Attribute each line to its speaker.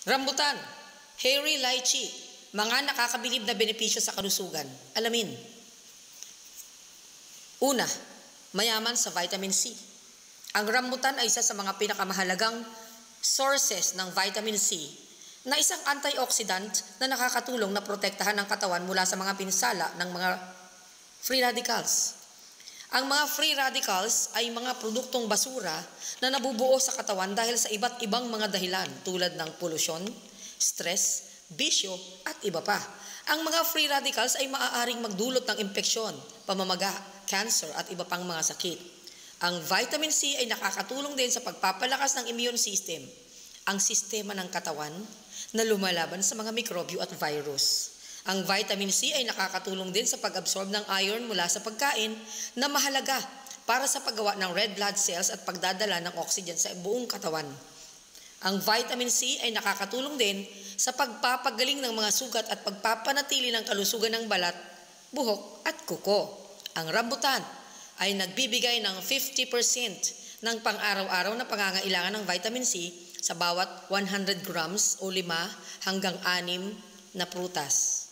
Speaker 1: Rambutan, hairy lychee, mga nakakabilib na benepisyo sa kalusugan. Alamin. Una, mayaman sa vitamin C. Ang rambutan ay isa sa mga pinakamahalagang sources ng vitamin C na isang antioxidant na nakakatulong na protektahan ang katawan mula sa mga pinsala ng mga free radicals. Ang mga free radicals ay mga produktong basura na nabubuo sa katawan dahil sa iba't ibang mga dahilan tulad ng polusyon, stress, bisyo at iba pa. Ang mga free radicals ay maaaring magdulot ng impeksyon, pamamaga, cancer at iba pang mga sakit. Ang vitamin C ay nakakatulong din sa pagpapalakas ng immune system, ang sistema ng katawan na lumalaban sa mga mikrobyo at virus. Ang vitamin C ay nakakatulong din sa pag-absorb ng iron mula sa pagkain na mahalaga para sa paggawa ng red blood cells at pagdadala ng oxygen sa buong katawan. Ang vitamin C ay nakakatulong din sa pagpapagaling ng mga sugat at pagpapanatili ng kalusugan ng balat, buhok at kuko. Ang rambutan ay nagbibigay ng 50% ng pang-araw-araw na pangangailangan ng vitamin C sa bawat 100 grams o 5 hanggang 6 na prutas.